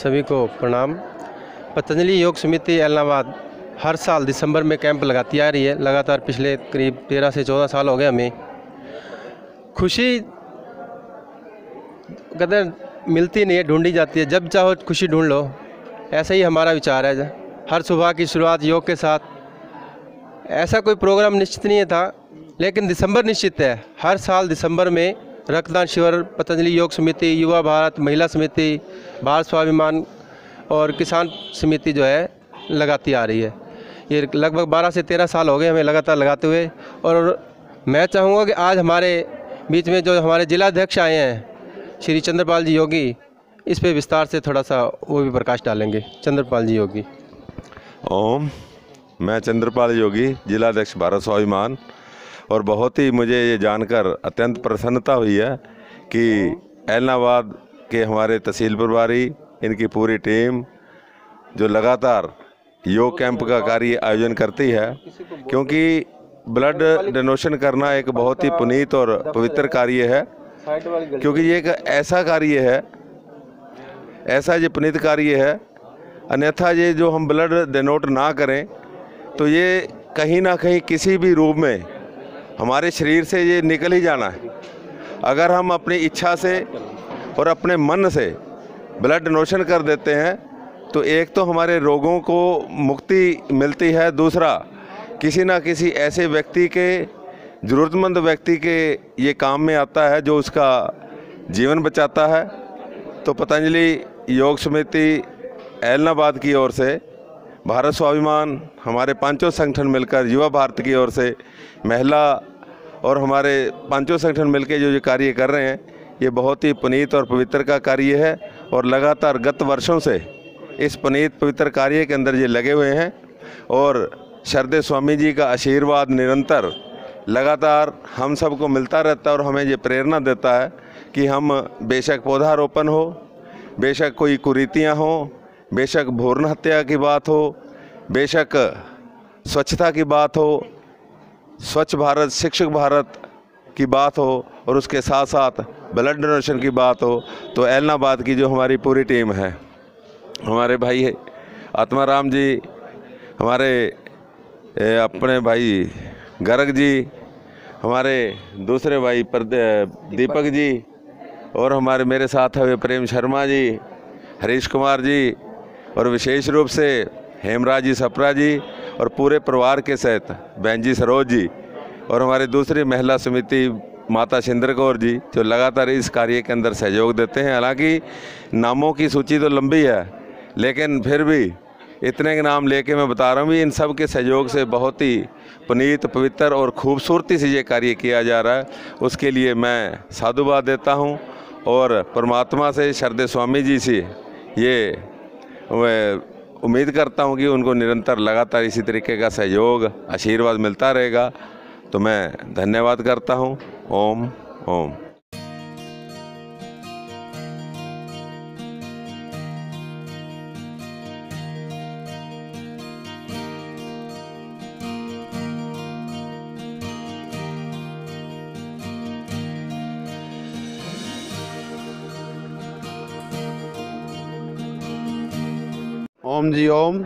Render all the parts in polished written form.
सभी को प्रणाम। पतंजलि योग समिति एलनाबाद हर साल दिसंबर में कैंप लगाती आ रही है, लगातार पिछले करीब 13 से 14 साल हो गए। हमें खुशी कदर मिलती नहीं है, ढूंढी जाती है। जब चाहो खुशी ढूंढ लो, ऐसा ही हमारा विचार है। हर सुबह की शुरुआत योग के साथ। ऐसा कोई प्रोग्राम निश्चित नहीं था, लेकिन दिसंबर निश्चित है। हर साल दिसंबर में रक्तदान शिविर पतंजलि योग समिति, युवा भारत, महिला समिति, भारत स्वाभिमान और किसान समिति जो है लगाती आ रही है। ये लगभग 12 से 13 साल हो गए हमें लगातार लगाते हुए। और मैं चाहूँगा कि आज हमारे बीच में जो हमारे जिलाध्यक्ष आए हैं श्री चंद्रपाल जी योगी, इस पे विस्तार से थोड़ा सा वो भी प्रकाश डालेंगे। चंद्रपाल जी योगी। ओम, मैं चंद्रपाल योगी, जिलाध्यक्ष भारत स्वाभिमान। और बहुत ही मुझे ये जानकर अत्यंत प्रसन्नता हुई है कि एलनाबाद के हमारे तहसील प्रभारी, इनकी पूरी टीम जो लगातार योग कैंप का कार्य आयोजन करती है, क्योंकि ब्लड डोनेशन करना एक बहुत ही पुनीत और पवित्र कार्य है। क्योंकि ये एक ऐसा कार्य है, ऐसा ये पुनीत कार्य है, अन्यथा ये जो हम ब्लड डोनेट ना करें तो ये कहीं ना कहीं किसी भी रूप में हमारे शरीर से ये निकल ही जाना है। अगर हम अपनी इच्छा से और अपने मन से ब्लड डोनेशन कर देते हैं तो एक तो हमारे रोगों को मुक्ति मिलती है, दूसरा किसी ना किसी ऐसे व्यक्ति के, ज़रूरतमंद व्यक्ति के ये काम में आता है जो उसका जीवन बचाता है। तो पतंजलि योग समिति एलनाबाद की ओर से, भारत स्वाभिमान, हमारे पांचों संगठन मिलकर, युवा भारत की ओर से, महिला और हमारे पांचों संगठन मिलकर जो ये कार्य कर रहे हैं, ये बहुत ही पुनीत और पवित्र का कार्य है। और लगातार गत वर्षों से इस पुनीत पवित्र कार्य के अंदर ये लगे हुए हैं। और श्रद्धेय स्वामी जी का आशीर्वाद निरंतर लगातार हम सबको मिलता रहता है और हमें ये प्रेरणा देता है कि हम बेशक पौधारोपण हो, बेशक कोई कुरीतियाँ हों, बेशक भ्रूण हत्या की बात हो, बेशक स्वच्छता की बात हो, स्वच्छ भारत, शिक्षक भारत की बात हो, और उसके साथ साथ ब्लड डोनेशन की बात हो, तो एलनाबाद की जो हमारी पूरी टीम है, हमारे भाई आत्माराम जी, हमारे अपने भाई गर्ग जी, हमारे दूसरे भाई दीपक जी, और हमारे मेरे साथ है प्रेम शर्मा जी, हरीश कुमार जी, और विशेष रूप से हेमराज जी सप्रा जी, और पूरे परिवार के सहित बहन जी सरोज जी, और हमारी दूसरी महिला समिति माता शिंदर कौर जी, जो लगातार इस कार्य के अंदर सहयोग देते हैं। हालांकि नामों की सूची तो लंबी है, लेकिन फिर भी इतने के नाम लेके मैं बता रहा हूँ, इन सब के सहयोग से बहुत ही पुनीत, पवित्र और खूबसूरती से ये कार्य किया जा रहा है। उसके लिए मैं साधुवाद देता हूँ और परमात्मा से, श्रद्धेय स्वामी जी से ये उम्मीद करता हूँ कि उनको निरंतर लगातार इसी तरीके का सहयोग, आशीर्वाद मिलता रहेगा। तो मैं धन्यवाद करता हूँ। ओम ओम। ओम जी ओम।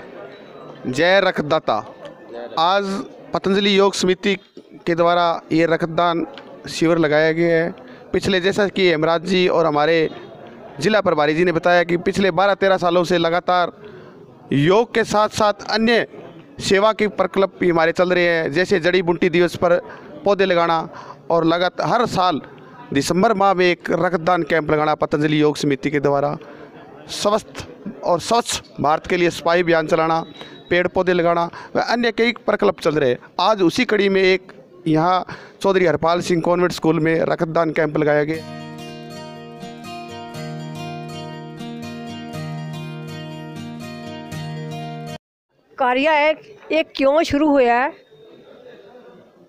जय रक्तदाता। आज पतंजलि योग समिति के द्वारा ये रक्तदान शिविर लगाया गया है। पिछले, जैसा कि हेमराज जी और हमारे जिला प्रभारी जी ने बताया कि पिछले 12-13 सालों से लगातार योग के साथ साथ अन्य सेवा के प्रकल्प भी हमारे चल रहे हैं, जैसे जड़ी बूटी दिवस पर पौधे लगाना, और लगातार हर साल दिसंबर माह में एक रक्तदान कैंप लगाना पतंजलि योग समिति के द्वारा। स्वस्थ और स्वच्छ भारत के लिए सफाई अभियान चलाना, पेड़ पौधे लगाना व अन्य कई प्रकल्प चल रहे हैं। आज उसी कड़ी में एक यहाँ चौधरी हरपाल सिंह कॉन्वेंट स्कूल में रक्तदान कैंप लगाया गया। कार्य है ये क्यों शुरू होया है?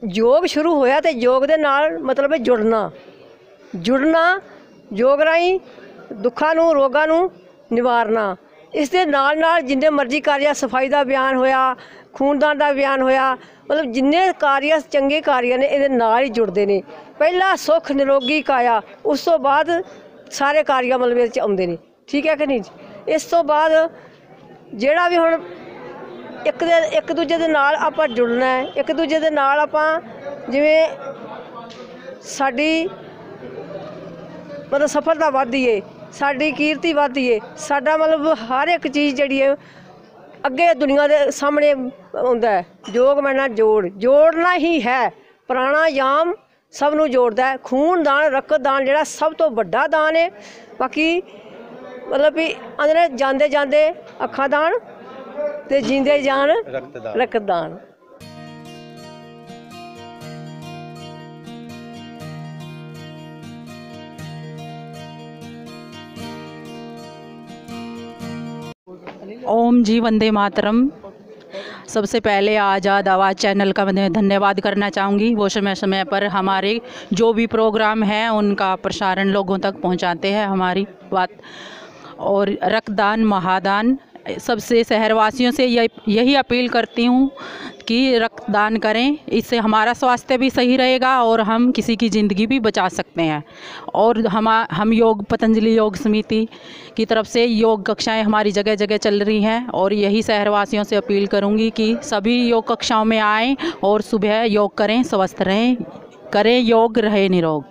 योग शुरू होया तो योग दे नाल मतलब है जुड़ना, योग राही दुखा नूं, रोगां नूं निवारना। इस दे नाल नाल जिन्ने मर्जी कार्य, सफाई का अभियान होया, खूनदान का अभियान होया, मतलब जिन्ने कार्य चंगे कार्य ने इहदे नाल ही जुड़ते हैं। पहला सुख निरोगी काया, उस तो बाद सारे कार्य मतलब इहदे च आउंदे ने। ठीक है कि नहीं? ਇਸ ਤੋਂ ਬਾਅਦ ਜਿਹੜਾ ਵੀ ਹੁਣ ਇੱਕ ਦੂਜੇ ਦੇ ਨਾਲ ਆਪਾਂ ਜੁੜਨਾ ਹੈ, ਇੱਕ ਦੂਜੇ ਦੇ ਨਾਲ ਆਪਾਂ ਜਿਵੇਂ ਸਾਡੀ ਮਤਲਬ ਸਫਲਤਾ ਵੱਧਦੀ ਏ, ਸਾਡੀ ਕੀਰਤੀ ਵੱਧਦੀ ਏ, ਸਾਡਾ ਮਤਲਬ ਹਰ ਇੱਕ ਚੀਜ਼ ਜਿਹੜੀ ਹੈ ਅੱਗੇ ਦੁਨੀਆ ਦੇ ਸਾਹਮਣੇ ਆਉਂਦਾ ਹੈ। ਯੋਗ ਮੈਨਾਂ ਜੋੜਨਾ ਹੀ ਹੈ। ਪ੍ਰਾਣਾਯਾਮ ਸਭ ਨੂੰ ਜੋੜਦਾ ਹੈ। ਖੂਨਦਾਨ ਰਕਤਦਾਨ ਜਿਹੜਾ ਸਭ ਤੋਂ ਵੱਡਾ ਦਾਨ ਹੈ। ਬਾਕੀ ਮਤਲਬ ਵੀ ਅੰਦਰ ਜਾਂਦੇ ਜਾਂਦੇ ਅੱਖਾਂ ਦਾਨ ਤੇ ਜੀਂਦੇ ਜਾਨ ਰਕਤਦਾਨ। ओम जी वंदे मातरम। सबसे पहले आज़ाद आवाज़ चैनल का मैं धन्यवाद करना चाहूँगी। वो समय समय पर हमारे जो भी प्रोग्राम हैं उनका प्रसारण लोगों तक पहुँचाते हैं हमारी बात। और रक्तदान महादान सबसे शहरवासियों से यही अपील करती हूँ कि रक्तदान करें, इससे हमारा स्वास्थ्य भी सही रहेगा और हम किसी की ज़िंदगी भी बचा सकते हैं। और हम योग पतंजलि योग समिति की तरफ से योग कक्षाएं हमारी जगह जगह चल रही हैं और यही शहरवासियों से अपील करूँगी कि सभी योग कक्षाओं में आएँ और सुबह योग करें, स्वस्थ रहें, करें योग, रहे निरोग।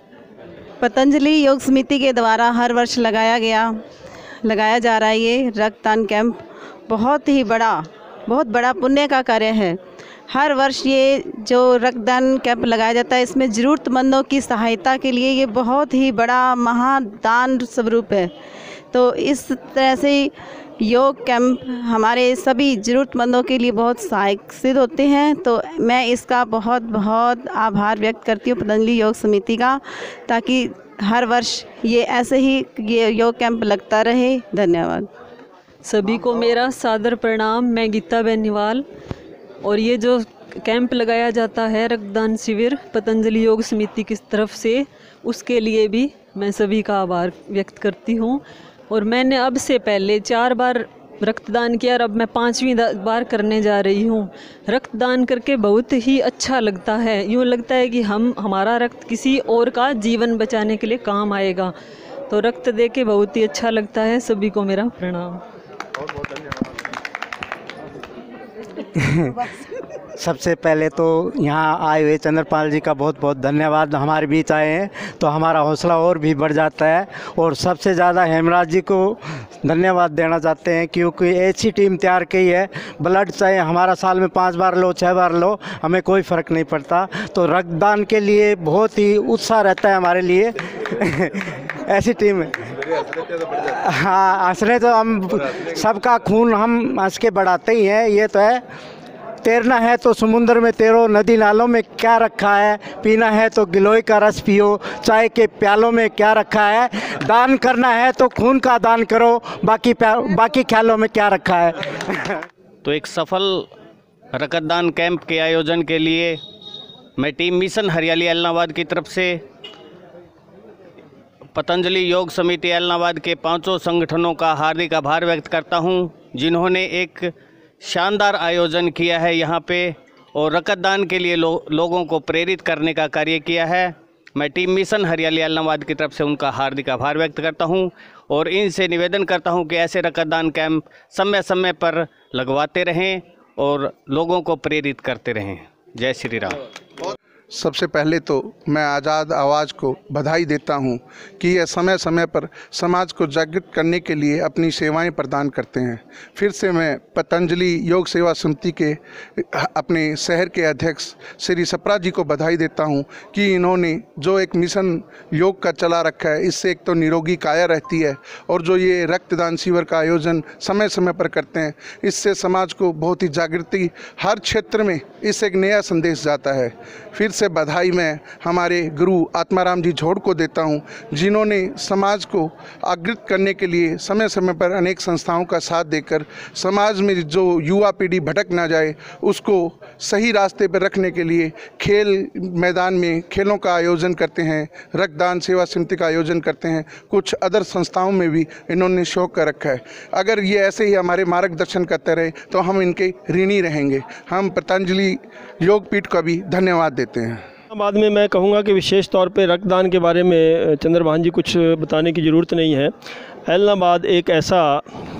पतंजलि योग समिति के द्वारा हर वर्ष लगाया जा रहा है ये रक्तदान कैंप। बहुत बड़ा पुण्य का कार्य है। हर वर्ष ये जो रक्तदान कैंप लगाया जाता है इसमें ज़रूरतमंदों की सहायता के लिए ये बहुत ही बड़ा महादान स्वरूप है। तो इस तरह से योग कैंप हमारे सभी ज़रूरतमंदों के लिए बहुत सहायक सिद्ध होते हैं। तो मैं इसका बहुत बहुत आभार व्यक्त करती हूँ पतंजलि योग समिति का, ताकि हर वर्ष ये ऐसे ही ये योग कैंप लगता रहे। धन्यवाद। सभी को मेरा सादर प्रणाम। मैं गीता बेनीवाल। और ये जो कैंप लगाया जाता है रक्तदान शिविर पतंजलि योग समिति की तरफ से, उसके लिए भी मैं सभी का आभार व्यक्त करती हूँ। और मैंने अब से पहले 4 बार रक्तदान किया और अब मैं 5वीं बार करने जा रही हूँ। रक्तदान करके बहुत ही अच्छा लगता है। यूँ लगता है कि हमारा रक्त किसी और का जीवन बचाने के लिए काम आएगा। तो रक्त दे के बहुत ही अच्छा लगता है। सभी को मेरा प्रणाम। सबसे पहले तो यहाँ आए हुए चंद्रपाल जी का बहुत बहुत धन्यवाद। हमारे बीच आए हैं तो हमारा हौसला और भी बढ़ जाता है। और सबसे ज़्यादा हेमराज जी को धन्यवाद देना चाहते हैं, क्योंकि ऐसी टीम तैयार की है। ब्लड चाहे हमारा साल में 5 बार लो 6 बार लो, हमें कोई फ़र्क नहीं पड़ता। तो रक्तदान के लिए बहुत ही उत्साह रहता है हमारे लिए। ऐसी टीम है। हाँ, हंसने तो हम सबका खून हम हंस के बढ़ाते ही हैं, ये तो है। तैरना है तो समुद्र में तैरो, नदी नालों में क्या रखा है, पीना है तो गिलोय का रस पियो, चाय के प्यालों में क्या रखा है, दान करना है तो खून का दान करो, बाकी ख्यालों में क्या रखा है। तो एक सफल रक्तदान कैंप के आयोजन के लिए मैं टीम मिशन हरियाली एलनाबाद की तरफ से पतंजलि योग समिति एलनाबाद के 5 संगठनों का हार्दिक आभार व्यक्त करता हूं, जिन्होंने एक शानदार आयोजन किया है यहाँ पे और रक्तदान के लिए लोगों को प्रेरित करने का कार्य किया है। मैं टीम मिशन हरियाली एलनाबाद की तरफ से उनका हार्दिक आभार व्यक्त करता हूँ और इनसे निवेदन करता हूँ कि ऐसे रक्तदान कैंप समय समय पर लगवाते रहें और लोगों को प्रेरित करते रहें। जय श्री राम। सबसे पहले तो मैं आज़ाद आवाज़ को बधाई देता हूं कि यह समय समय पर समाज को जागृत करने के लिए अपनी सेवाएं प्रदान करते हैं। फिर से मैं पतंजलि योग सेवा समिति के अपने शहर के अध्यक्ष श्री सप्रा जी को बधाई देता हूं कि इन्होंने जो एक मिशन योग का चला रखा है, इससे एक तो निरोगी काया रहती है और जो ये रक्तदान शिविर का आयोजन समय समय पर करते हैं, इससे समाज को बहुत ही जागृति हर क्षेत्र में इससे एक नया संदेश जाता है। फिर से बधाई मैं हमारे गुरु आत्माराम जी झोड़ को देता हूं, जिन्होंने समाज को अग्रत करने के लिए समय समय पर अनेक संस्थाओं का साथ देकर समाज में जो युवा पीढ़ी भटक ना जाए उसको सही रास्ते पर रखने के लिए खेल मैदान में खेलों का आयोजन करते हैं, रक्तदान सेवा समिति का आयोजन करते हैं। कुछ अदर संस्थाओं में भी इन्होंने शौक कर रखा है। अगर ये ऐसे ही हमारे मार्गदर्शन करते रहे तो हम इनके ऋणी रहेंगे। हम पतंजलि योग पीठ का भी धन्यवाद देते हैं। बाद में मैं कहूँगा कि विशेष तौर पे रक्तदान के बारे में चंद्रभान जी कुछ बताने की ज़रूरत नहीं है। एलनाबाद एक ऐसा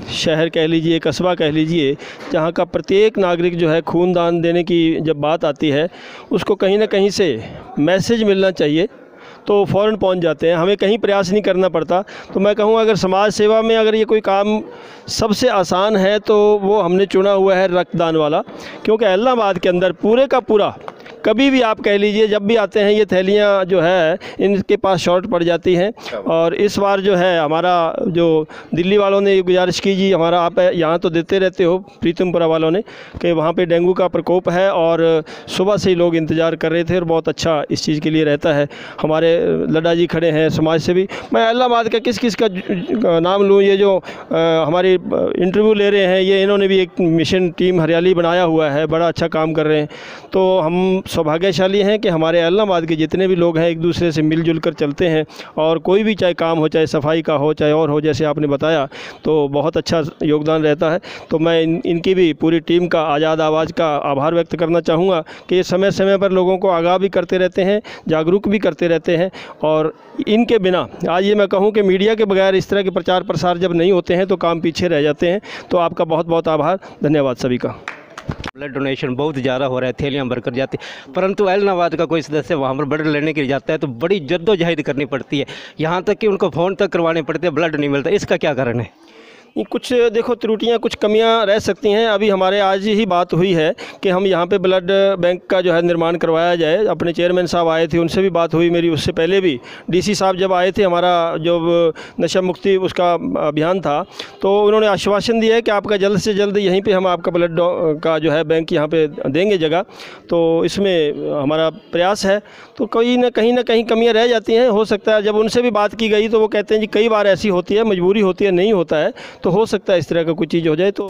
शहर कह लीजिए, कस्बा कह लीजिए, जहाँ का प्रत्येक नागरिक जो है खून दान देने की जब बात आती है, उसको कहीं ना कहीं से मैसेज मिलना चाहिए तो फ़ौरन पहुंच जाते हैं, हमें कहीं प्रयास नहीं करना पड़ता। तो मैं कहूँगा अगर समाज सेवा में अगर ये कोई काम सबसे आसान है तो वो हमने चुना हुआ है रक्तदान वाला, क्योंकि एलनाबाद के अंदर पूरे का पूरा कभी भी आप कह लीजिए जब भी आते हैं ये थैलियाँ जो है इनके पास शॉर्ट पड़ जाती हैं। और इस बार जो है हमारा जो दिल्ली वालों ने गुजारिश की जी हमारा आप यहाँ तो देते रहते हो प्रीतमपुरा वालों ने कि वहाँ पे डेंगू का प्रकोप है और सुबह से ही लोग इंतज़ार कर रहे थे और बहुत अच्छा इस चीज़ के लिए रहता है। हमारे लड्डा जी खड़े हैं समाज से भी, मैं इलाहाबाद का किस किस का नाम लूँ, ये जो हमारी इंटरव्यू ले रहे हैं ये इन्होंने भी एक मिशन टीम हरियाली बनाया हुआ है, बड़ा अच्छा काम कर रहे हैं। तो हम सौभाग्यशाली हैं कि हमारे इलाहाबाद के जितने भी लोग हैं एक दूसरे से मिलजुल कर चलते हैं और कोई भी चाहे काम हो, चाहे सफाई का हो, चाहे और हो, जैसे आपने बताया, तो बहुत अच्छा योगदान रहता है। तो मैं इनकी भी पूरी टीम का आज़ाद आवाज़ का आभार व्यक्त करना चाहूँगा कि ये समय समय पर लोगों को आगाह भी करते रहते हैं, जागरूक भी करते रहते हैं। और इनके बिना आज ये मैं कहूँ कि मीडिया के बगैर इस तरह के प्रचार प्रसार जब नहीं होते हैं तो काम पीछे रह जाते हैं। तो आपका बहुत बहुत आभार, धन्यवाद सभी का। ब्लड डोनेशन बहुत ज़्यादा हो रहा है, थैलियाँ भरकर जाती, परंतु इलाहाबाद का कोई सदस्य वहाँ पर ब्लड लेने के लिए जाता है तो बड़ी जद्दोजहद करनी पड़ती है, यहाँ तक कि उनको फ़ोन तक करवाने पड़ते हैं, ब्लड नहीं मिलता। इसका क्या कारण है? कुछ देखो त्रुटियां, कुछ कमियां रह सकती हैं। अभी हमारे आज ही बात हुई है कि हम यहाँ पे ब्लड बैंक का जो है निर्माण करवाया जाए। अपने चेयरमैन साहब आए थे, उनसे भी बात हुई मेरी, उससे पहले भी डीसी साहब जब आए थे, हमारा जो नशा मुक्ति उसका अभियान था, तो उन्होंने आश्वासन दिया है कि आपका जल्द से जल्द यहीं पे हम आपका ब्लड का जो है बैंक यहाँ पे देंगे जगह। तो इसमें हमारा प्रयास है। तो कहीं ना कहीं कमियाँ रह जाती हैं, हो सकता है। जब उनसे भी बात की गई तो वो कहते हैं जी कई बार ऐसी होती है, मजबूरी होती है, नहीं होता है, तो हो सकता है इस तरह का कोई चीज़ हो जाए। तो